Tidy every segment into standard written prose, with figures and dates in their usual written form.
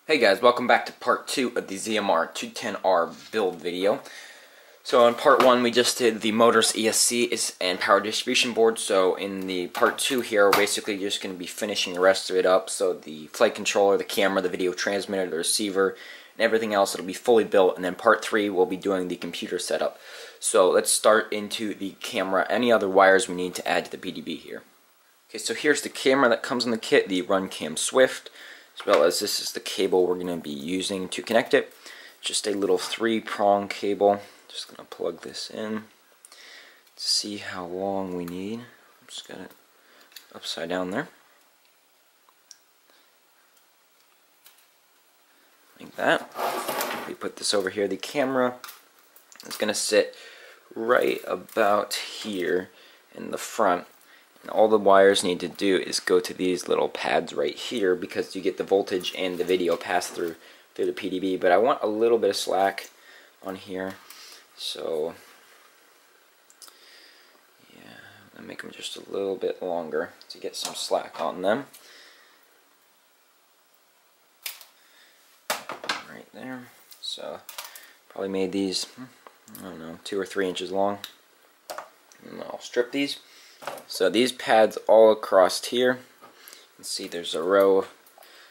Hey guys, welcome back to part 2 of the ZMR210R build video. So in part 1 we just did the motors, ESC, and power distribution board. So in the part 2 here, we're basically just going to be finishing the rest of it up. So the flight controller, the camera, the video transmitter, the receiver, and everything else, it'll be fully built. And then part 3 we'll be doing the computer setup. So let's start into the camera. Any other wires we need to add to the PDB here. Okay, so here's the camera that comes in the kit, the RunCam Swift. As well as this is the cable we're going to be using to connect it. Just a little 3-prong cable. Just going to plug this in to see how long we need. Just got it upside down there. Like that. We put this over here. The camera is going to sit right about here in the front. And all the wires need to do is go to these little pads right here because you get the voltage and the video pass through the PDB. But I want a little bit of slack on here, so yeah, I'm gonna make them just a little bit longer to get some slack on them. Right there. So probably made these, I don't know, 2 or 3 inches long. And I'll strip these. So these pads all across here, you can see there's a row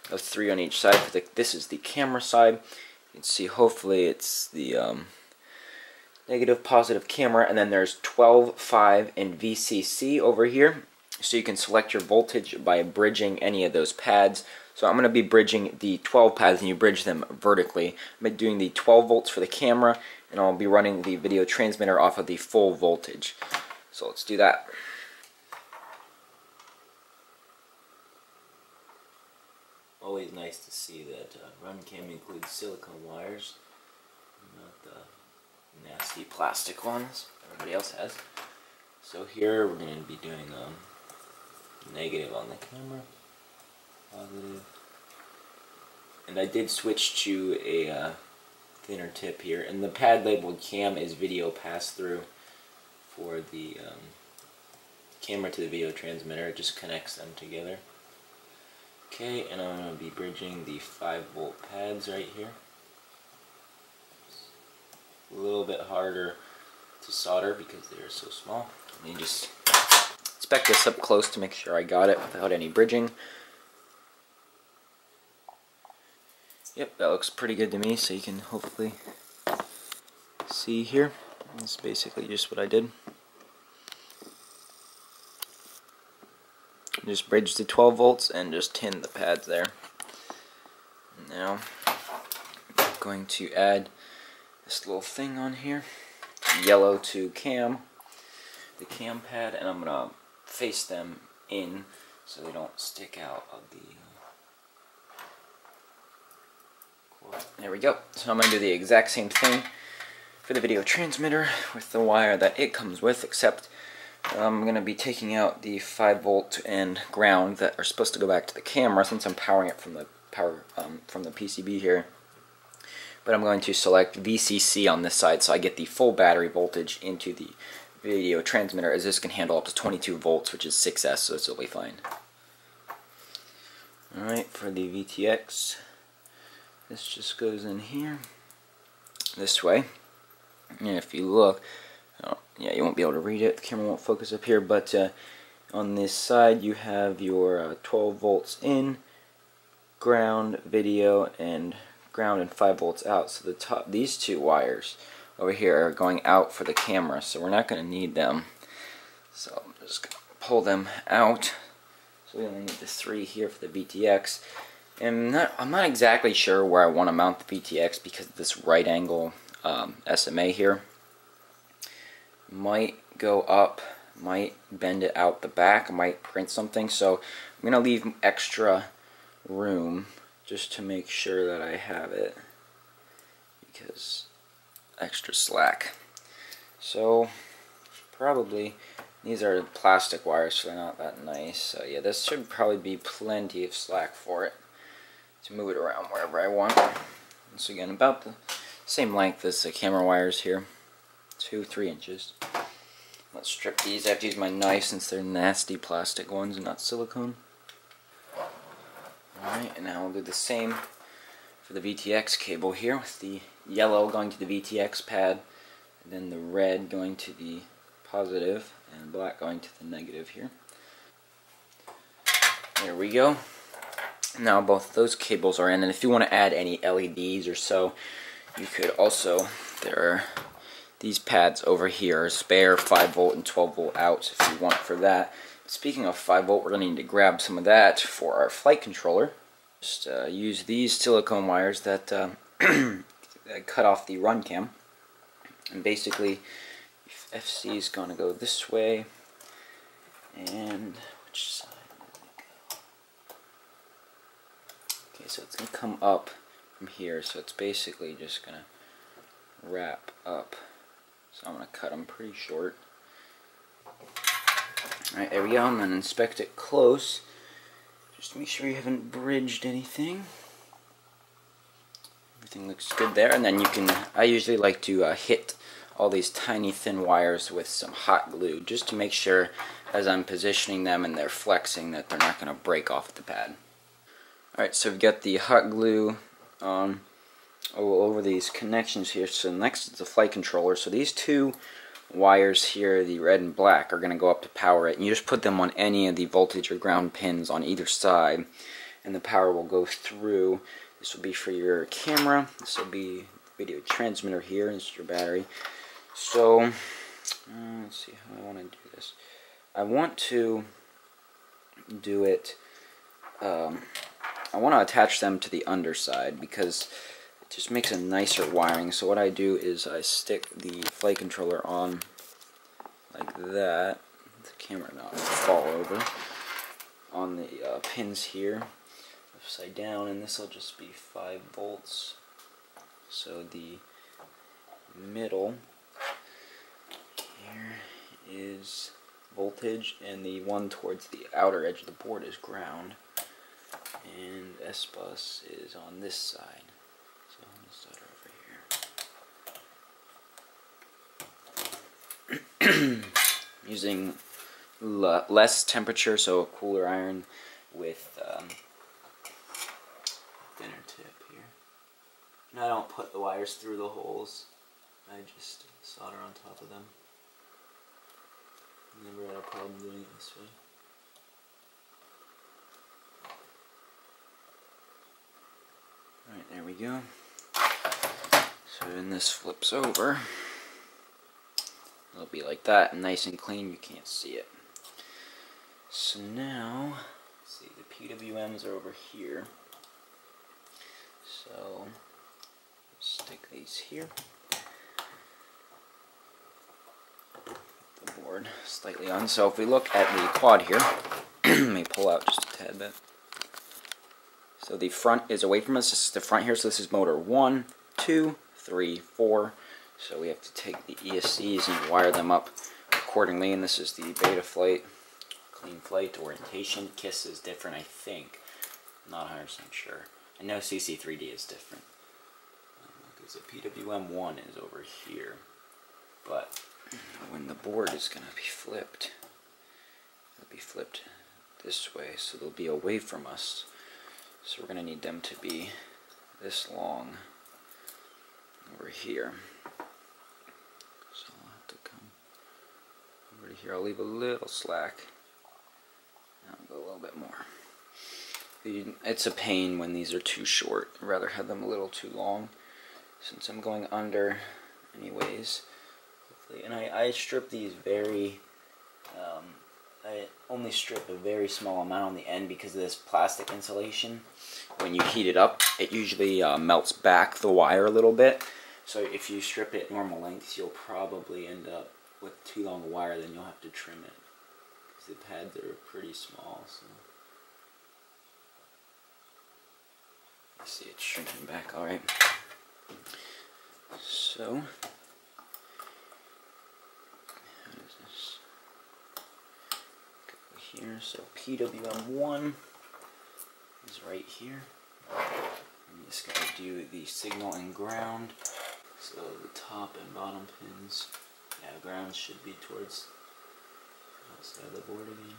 of 3 on each side. This is the camera side. You can see hopefully it's the negative, positive camera, and then there's 12, 5, and VCC over here. So you can select your voltage by bridging any of those pads. So I'm going to be bridging the 12 pads, and you bridge them vertically. I'm doing the 12 volts for the camera, and I'll be running the video transmitter off of the full voltage. So let's do that. Always nice to see that RunCam includes silicone wires, not the nasty plastic ones everybody else has. So here we're going to be doing negative on the camera, positive, and I did switch to a thinner tip here, and the pad labeled cam is video pass through for the camera to the video transmitter. It just connects them together. Okay, and I'm going to be bridging the 5-volt pads right here. It's a little bit harder to solder because they are so small. Let me just inspect this up close to make sure I got it without any bridging. Yep, that looks pretty good to me, so you can hopefully see here. That's basically just what I did. Just bridge the 12 volts and just tin the pads there. Now I'm going to add this little thing on here, yellow to cam, the cam pad, and I'm going to face them in so they don't stick out of the cord. There we go. So I'm going to do the exact same thing for the video transmitter with the wire that it comes with, except I'm going to be taking out the 5-volt and ground that are supposed to go back to the camera since I'm powering it from the from the PCB here. But I'm going to select VCC on this side so I get the full battery voltage into the video transmitter, as this can handle up to 22 volts, which is 6S, so this will be fine. Alright, for the VTX, this just goes in here this way. And if you look, yeah, you won't be able to read it, the camera won't focus up here, but on this side you have your 12 volts in, ground, video, and ground and 5 volts out. So these 2 wires over here are going out for the camera, so we're not going to need them. So I'm just going to pull them out. So we only need the 3 here for the VTX. And I'm not exactly sure where I want to mount the VTX because of this right angle SMA here. Might go up, might bend it out the back, might print something, so I'm going to leave extra room just to make sure that I have it, because extra slack. So probably these are plastic wires, so they're not that nice. So yeah, this should probably be plenty of slack for it to move it around wherever I want. Once again, about the same length as the camera wires here, 2-3 inches. Let's strip these. I have to use my knife since they're nasty plastic ones and not silicone. Alright, and now we'll do the same for the VTX cable here, with the yellow going to the VTX pad, and then the red going to the positive, and black going to the negative here. There we go. Now both those cables are in, and if you want to add any LEDs or so, you could also, there are these pads over here, spare 5V and 12V outs if you want for that. Speaking of 5V, we're going to need to grab some of that for our flight controller. Just use these silicone wires that cut off the run cam. And basically, FC is going to go this way, and which side? Okay, so it's going to come up from here, so it's basically just going to wrap up. So I'm going to cut them pretty short. Alright, there we go, and then inspect it close, just to make sure you haven't bridged anything. Everything looks good there, and then you can, I usually like to hit all these tiny thin wires with some hot glue, just to make sure as I'm positioning them and they're flexing that they're not going to break off the pad. Alright, so we've got the hot glue over these connections here. So next is the flight controller. So these two wires here, the red and black, are going to go up to power it. And you just put them on any of the voltage or ground pins on either side, and the power will go through. This will be for your camera. This will be the video transmitter here, and this is your battery. So let's see how I want to do this. I want to do it. I want to attach them to the underside because it just makes a nicer wiring. So what I do is I stick the flight controller on like that, the camera not fall over, on the pins here, upside down, and this will just be 5V. So the middle here is voltage, and the one towards the outer edge of the board is ground. And S-bus is on this side. So I'm going to solder over here. Using less temperature, so a cooler iron with thinner tip here. And I don't put the wires through the holes. I just solder on top of them. Never had a problem doing it this way. Alright, there we go. So then this flips over. It'll be like that, nice and clean, you can't see it. So now, let's see, the PWMs are over here. So, stick these here. The board slightly on. So if we look at the quad here, let me pull out just a tad bit. So the front is away from us. This is the front here. So this is motor 1, 2, 3, 4. So we have to take the ESCs and wire them up accordingly. And this is the beta flight, clean flight, orientation. KISS is different, I think. I'm not 100% sure. I know CC3D is different. Because the PWM1 is over here. But when the board is going to be flipped, it'll be flipped this way. So they'll be away from us. So we're going to need them to be this long over here. So I'll have to come over to here. I'll leave a little slack. I'll go a little bit more. It's a pain when these are too short. I'd rather have them a little too long since I'm going under anyways. Hopefully. And I strip these very... I only strip a very small amount on the end because of this plastic insulation. When you heat it up, it usually melts back the wire a little bit. So if you strip it normal lengths, you'll probably end up with too long a wire, then you'll have to trim it. Because the pads are pretty small. So. You see it's shrinking back alright. So, here, so PWM1 is right here. I'm just going to do the signal and ground. So the top and bottom pins, yeah, ground should be towards outside the board again.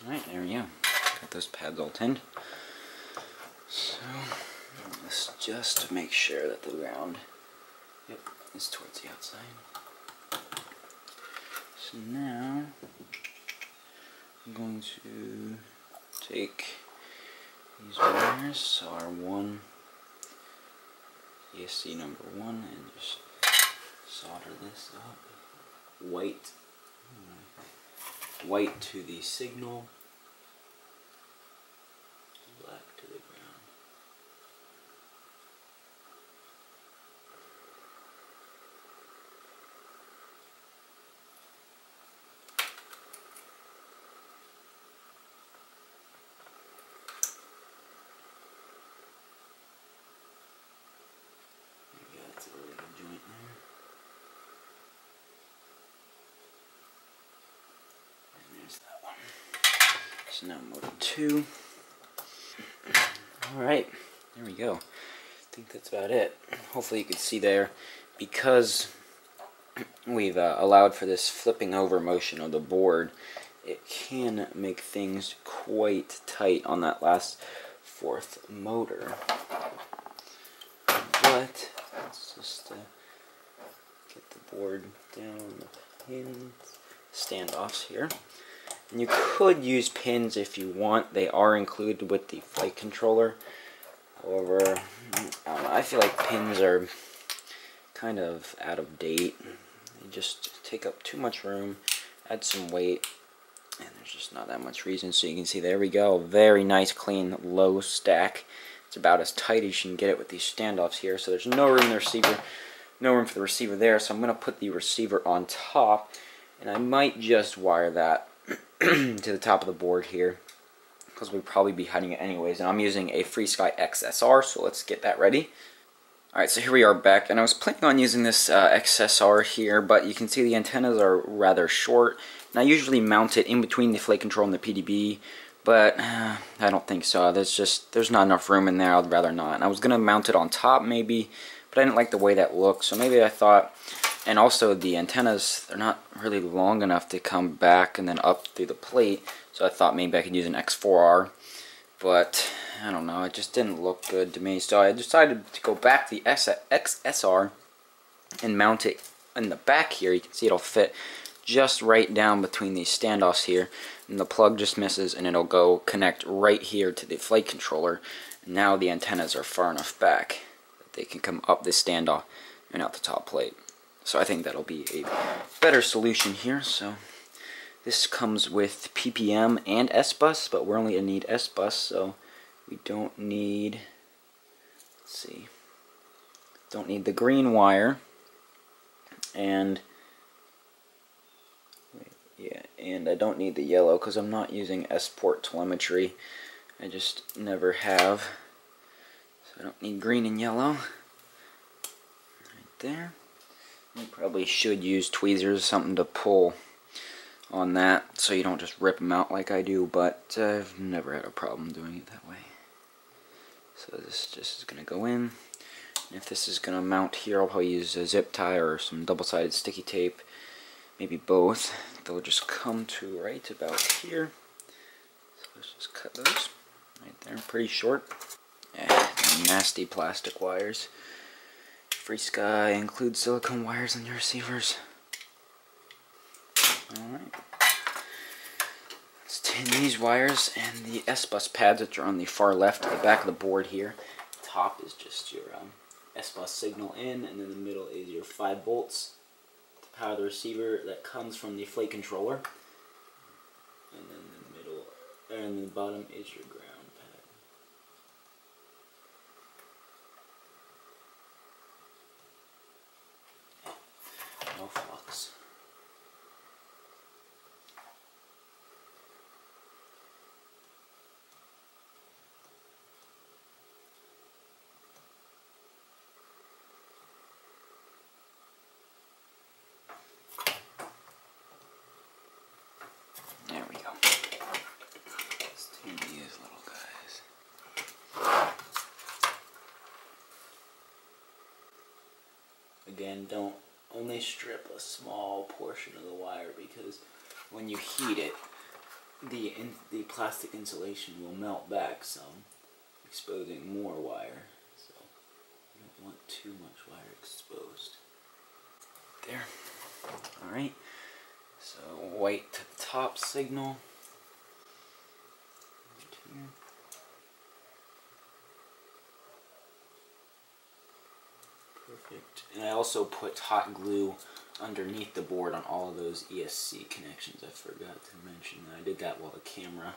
Alright, there we go. Got those pads all tinned. So, let's just make sure that the ground is towards the outside. So now, I'm going to take these wires, so our ESC number 1, and just solder this up. White to the signal, black to the ground. Maybe that's a really good joint there. And there's that one. So now motor 2. Alright, there we go. I think that's about it. Hopefully you can see there, because we've allowed for this flipping over motion of the board, it can make things quite tight on that last 4th motor. But let's just get the board down on the pins, standoffs here. And you could use pins if you want. They are included with the flight controller. However, I don't know, I feel like pins are kind of out of date. They just take up too much room, add some weight, and there's just not that much reason. So you can see, there we go, very nice, clean, low stack. It's about as tight as you can get it with these standoffs here. So there's no room in the receiver, no room for the receiver there. So I'm going to put the receiver on top, and I might just wire that to the top of the board here, because we'll probably be hiding it anyways. And I'm using a FreeSky XSR, so let's get that ready. Alright, so here we are back, and I was planning on using this XSR here, but you can see the antennas are rather short, and I usually mount it in between the flight control and the PDB, but I don't think so. There's not enough room in there. I'd rather not. And I was going to mount it on top maybe, but I didn't like the way that looked, so maybe I thought, and also the antennas, they're not really long enough to come back and then up through the plate, so I thought maybe I could use an X4R, but I don't know, it just didn't look good to me, so I decided to go back to the XSR and mount it in the back here. You can see it'll fit just right down between these standoffs here, and the plug just misses and it'll go connect right here to the flight controller. Now the antennas are far enough back that they can come up this standoff and out the top plate. So I think that'll be a better solution here. So this comes with PPM and S-Bus, but we're only going to need S-Bus, so we don't need, let's see, don't need the green wire, and I don't need the yellow because I'm not using S-Port telemetry. I just never have, so I don't need green and yellow. Right there. You probably should use tweezers, something to pull on that so you don't just rip them out like I do, but I've never had a problem doing it that way. So this just is going to go in, and if this is going to mount here, I'll probably use a zip tie or some double-sided sticky tape, maybe both. They'll just come to right about here. So let's just cut those right there, pretty short. Nasty plastic wires. FreeSky includes silicone wires on your receivers. Alright. Let's tin these wires, and the S-Bus pads, which are on the far left at the back of the board here. The top is just your S-Bus signal in, and then the middle is your 5 volts to power the receiver that comes from the flight controller. And then the middle, and the bottom is your ground pad. No flux. There we go. Let's do these little guys. Again, don't only strip a small portion of the wire, because when you heat it, the plastic insulation will melt back some, exposing more wire. So you don't want too much wire exposed. There. Alright. So white to the top signal. Right here. Perfect. And I also put hot glue underneath the board on all of those ESC connections. I forgot to mention that. I did that while the camera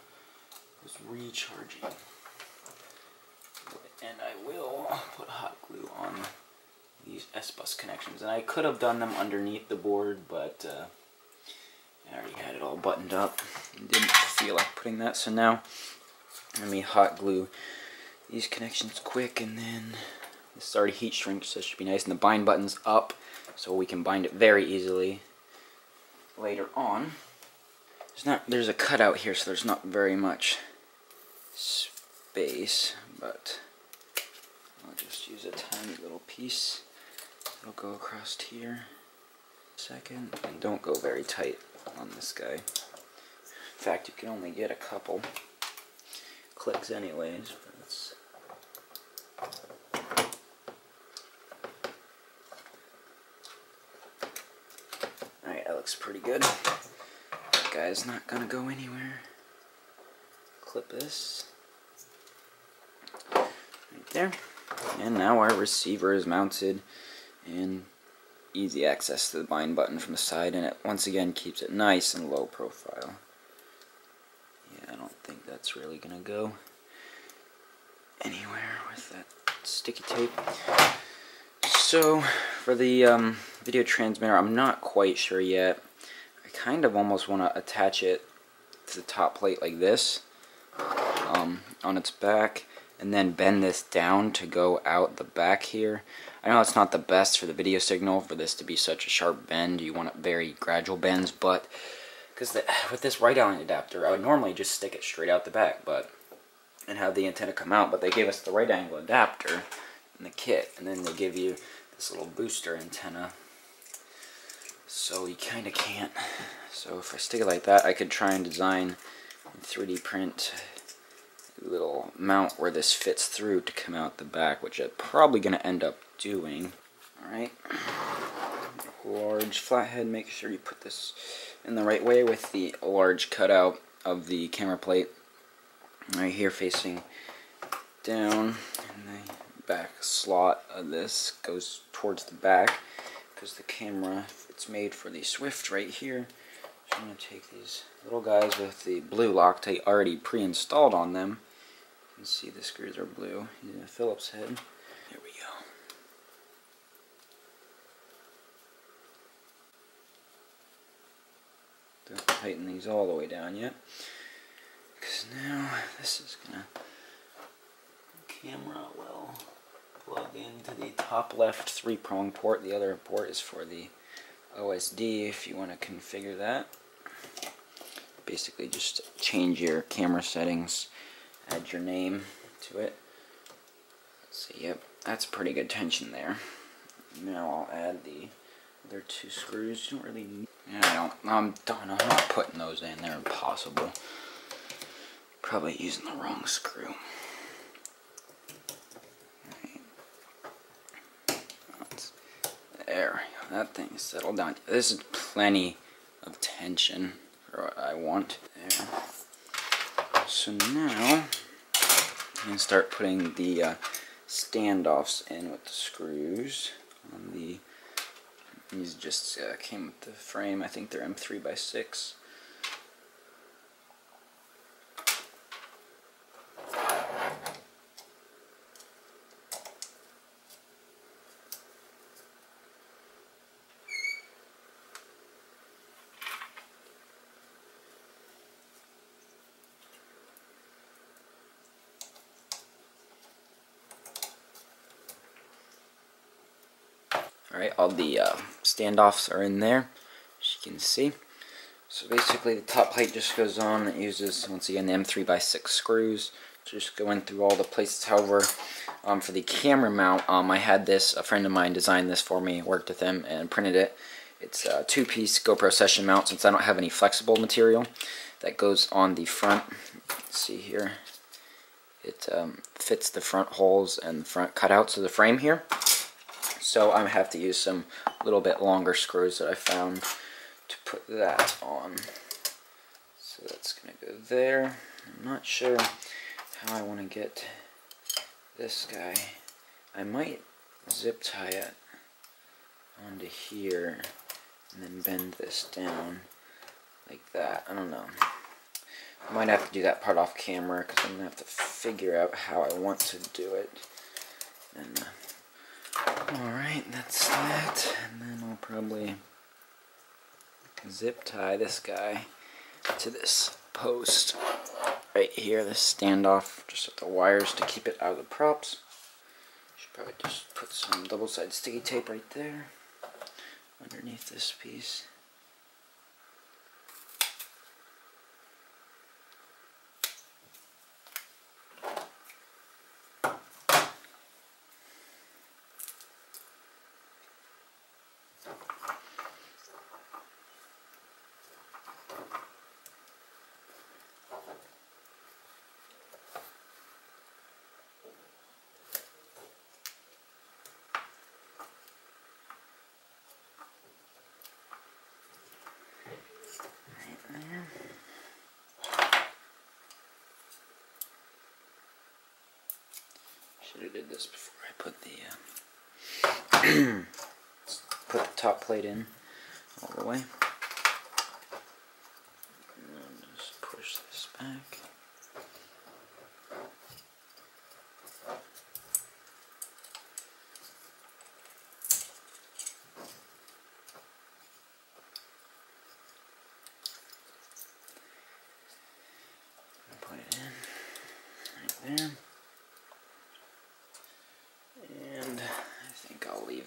was recharging. And I will put hot glue on these S-Bus connections. And I could have done them underneath the board, but I already had it all buttoned up. Didn't feel like putting that, so now let me hot glue these connections quick, and then this is already heat shrink, so it should be nice. And the bind button's up, so we can bind it very easily later on. There's a cutout here, so there's not very much space, but I'll just use a tiny little piece. It'll go across here. Second, and don't go very tight on this guy. In fact, you can only get a couple clicks anyways. Alright, that looks pretty good. That guy's not gonna go anywhere. Clip this. Right there. And now our receiver is mounted, and easy access to the bind button from the side, and it once again keeps it nice and low profile. Yeah, I don't think that's really gonna go anywhere with that sticky tape. So for the video transmitter, I'm not quite sure yet. I kind of almost want to attach it to the top plate like this on its back, and then bend this down to go out the back here. I know it's not the best for the video signal for this to be such a sharp bend. You want it very gradual bends, but because with this right angle adapter, I would normally just stick it straight out the back, and have the antenna come out. But they gave us the right angle adapter in the kit, and then they give you this little booster antenna, so you kind of can't. So if I stick it like that, I could try and design and 3D print a little mount where this fits through to come out the back, which I'm probably going to end up doing. Alright, large flathead, make sure you put this in the right way with the large cutout of the camera plate right here facing down, and the back slot of this goes towards the back because the camera, it's made for the Swift right here. So I'm going to take these little guys with the blue Loctite already pre-installed on them. You can see the screws are blue using a Phillips head. There we go. Don't tighten these all the way down yet, because now this is gonna, camera will plug into the top left 3-prong port. The other port is for the OSD if you want to configure that. Basically just change your camera settings, add your name to it. Let's see, yep, that's pretty good tension there. Now I'll add the other 2 screws. You don't really need, yeah, I'm not putting those in, they're impossible. Probably using the wrong screw. There, that thing is settled down. This is plenty of tension for what I want. There. So now I'm going to start putting the standoffs in with the screws on the. These just came with the frame. I think they're M3x6. Alright, all the standoffs are in there, as you can see. So basically the top plate just goes on. It uses, once again, the M3x6 screws. Just going through all the places. However, for the camera mount, I had this, a friend of mine designed this for me, worked with him, and printed it. It's a 2-piece GoPro session mount since I don't have any flexible material. that goes on the front. Let's see here. It fits the front holes and front cutouts of the frame here. So I have to use some little bit longer screws that I found to put that on. So that's going to go there. I'm not sure how I want to get this guy. I might zip tie it onto here and then bend this down like that. I don't know. I might have to do that part off camera because I'm going to have to figure out how I want to do it. And alright, that's that. And then I'll probably zip tie this guy to this post right here, this standoff, just with the wires to keep it out of the props. Should probably just put some double-sided sticky tape right there underneath this piece. Should have did this before I put the put the top plate in all the way. And then just push this back. Put it in right there.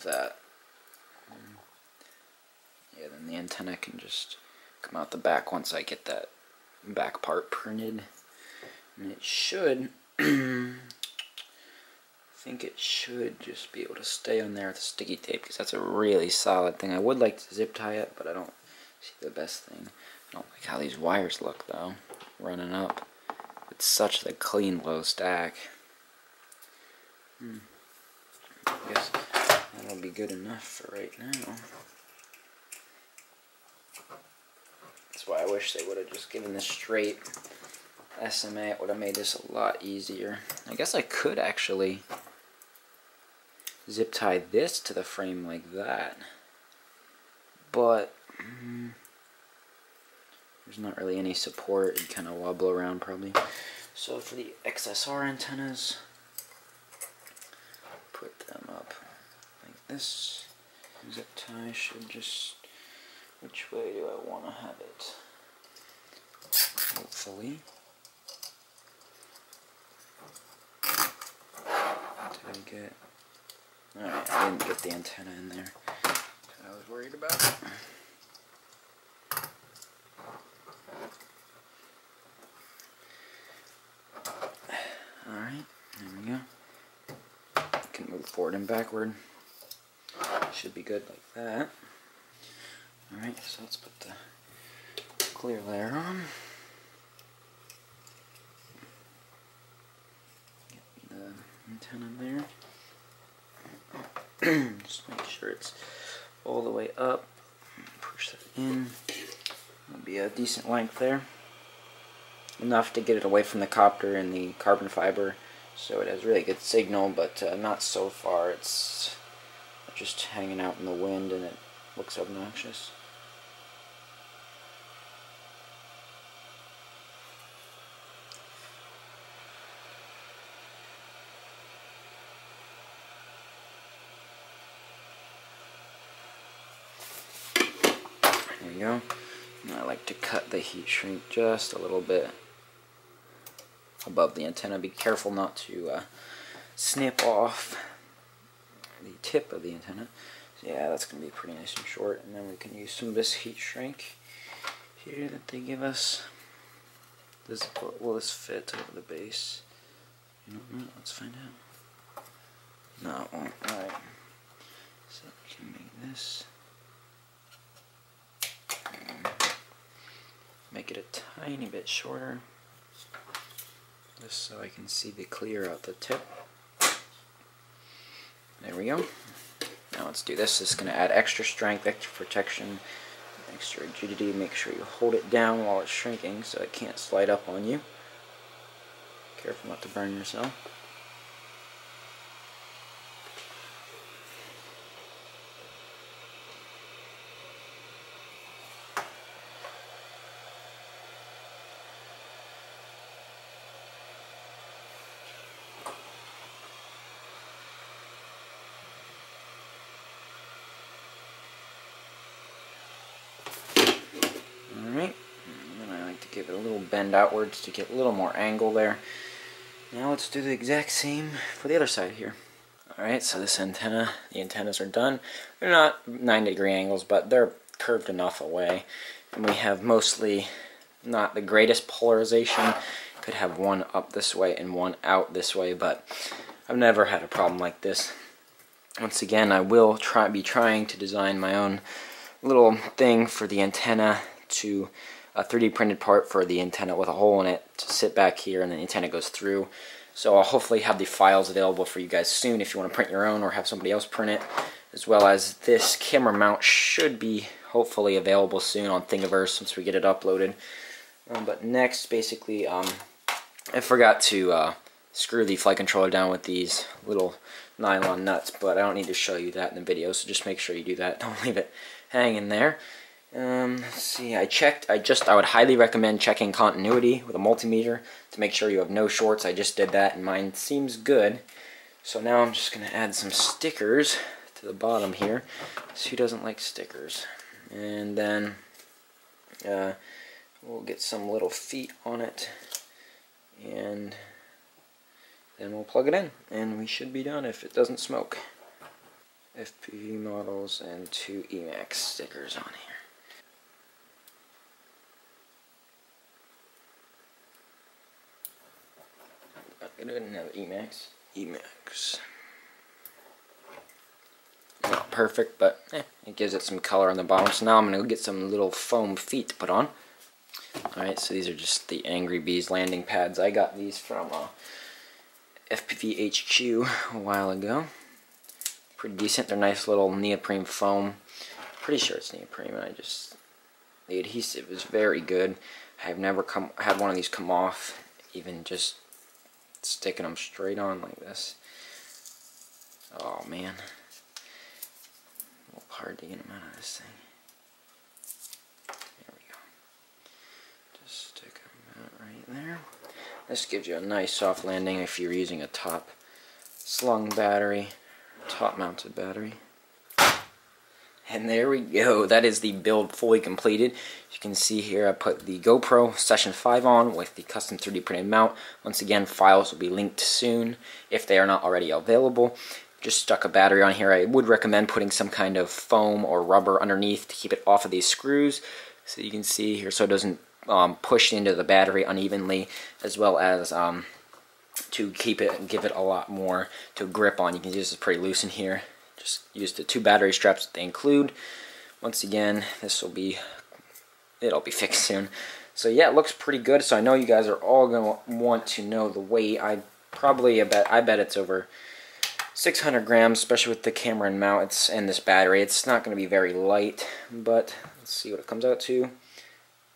That. Yeah, then the antenna can just come out the back once I get that back part printed. And it should, I think it should just be able to stay on there with the sticky tape because that's a really solid thing. I would like to zip tie it, but I don't see the best thing. I don't like how these wires look though, running up. It's such a clean low stack. I guess that'll be good enough for right now. That's why I wish they would have just given this straight SMA. It would have made this a lot easier. I guess I could actually zip tie this to the frame like that, but there's not really any support. It'd kind of wobble around probably. So for the XSR antennas, put them up like this. Zip tie should just, which way do I want to have it? Hopefully. Did I get, alright, I didn't get the antenna in there that I was worried about. Alright, there we go. Can move forward and backward. Should be good like that. Alright, so let's put the clear layer on. Get the antenna there. Just make sure it's all the way up. Push that in. That'll be a decent length there. Enough to get it away from the copter and the carbon fiber, so it has really good signal, but not so far. It's just hanging out in the wind and it looks obnoxious. There you go. And I like to cut the heat shrink just a little bit above the antenna. Be careful not to snip off the tip of the antenna. So yeah, that's going to be pretty nice and short. And then we can use some of this heat shrink here that they give us. Will this fit over the base? I don't know. Let's find out. No, it won't. Alright. So we can make this. make it a tiny bit shorter, just so I can see the clear out the tip. There we go. Now let's do this. This is going to add extra strength, extra protection, extra rigidity. Make sure you hold it down while it's shrinking so it can't slide up on you. Careful not to burn yourself. Give it a little bend outwards to get a little more angle there. Now let's do the exact same for the other side here. Alright, so this antenna, the antennas are done. They're not 90-degree angles, but they're curved enough away. And we have mostly not the greatest polarization. Could have one up this way and one out this way, but I've never had a problem like this. Once again, I will be trying to design my own little thing for the antenna, to a 3D printed part for the antenna with a hole in it to sit back here, and then the antenna goes through. So I'll hopefully have the files available for you guys soon if you want to print your own or have somebody else print it, as well as this camera mount should be hopefully available soon on Thingiverse once we get it uploaded. But next, basically, I forgot to screw the flight controller down with these little nylon nuts, but I don't need to show you that in the video, so just make sure you do that. Don't leave it hanging there. Let's see, I would highly recommend checking continuity with a multimeter to make sure you have no shorts. I just did that and mine seems good. So now I'm just going to add some stickers to the bottom here. So who doesn't like stickers? And then we'll get some little feet on it, and then we'll plug it in, and we should be done if it doesn't smoke. FPV Models and 2 Emax stickers on here. Another Emax. Not perfect, but it gives it some color on the bottom. So now I'm going to get some little foam feet to put on. Alright, so these are just the Angry Bees landing pads. I got these from FPV HQ a while ago. Pretty decent. They're nice little neoprene foam. Pretty sure it's neoprene. The adhesive is very good. I've never had one of these come off, even just sticking them straight on like this. Oh man, a little hard to get them out of this thing. There we go. Just stick them out right there. This gives you a nice soft landing if you're using a top slung battery, top mounted battery. And there we go. That is the build fully completed. You can see here I put the GoPro Session 5 on with the custom 3D printed mount. Once again, files will be linked soon if they are not already available. Just stuck a battery on here. I would recommend putting some kind of foam or rubber underneath to keep it off of these screws. So you can see here, so it doesn't push into the battery unevenly, as well as to keep it and give it a lot more to grip on. You can see this is pretty loose in here. Just use the 2 battery straps that they include. Once again, it'll be fixed soon. So yeah, it looks pretty good. So I know you guys are all gonna want to know the weight. I bet it's over 600 grams, especially with the camera and mount and this battery. It's not going to be very light, but let's see what it comes out to.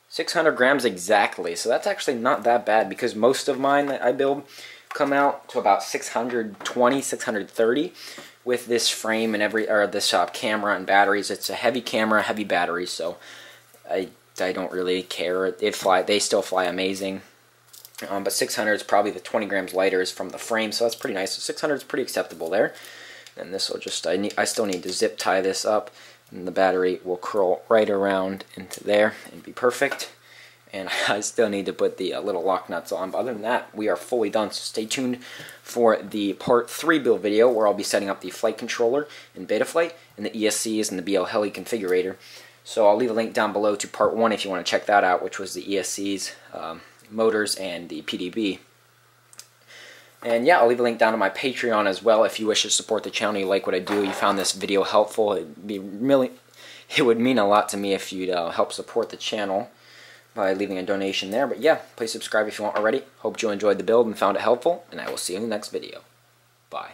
600 grams exactly. So that's actually not that bad, because most of mine that I build come out to about 620, 630 with this frame and this camera and batteries. It's a heavy camera, heavy battery, so I don't really care. They still fly amazing. But 600 is probably the 20 grams lighter is from the frame, so that's pretty nice. So 600 is pretty acceptable there. And this will just, I still need to zip tie this up, and the battery will curl right around into there and be perfect. And I still need to put the little lock nuts on. But other than that, we are fully done. So stay tuned for the part 3 build video, where I'll be setting up the flight controller in Betaflight and the ESCs and the BL Heli configurator. So I'll leave a link down below to part 1 if you want to check that out, which was the ESCs, motors, and the PDB. And yeah, I'll leave a link down to my Patreon as well if you wish to support the channel. You like what I do, you found this video helpful. It would mean a lot to me if you'd help support the channel by leaving a donation there. But yeah, please subscribe if you want already. Hope you enjoyed the build and found it helpful, and I will see you in the next video. Bye.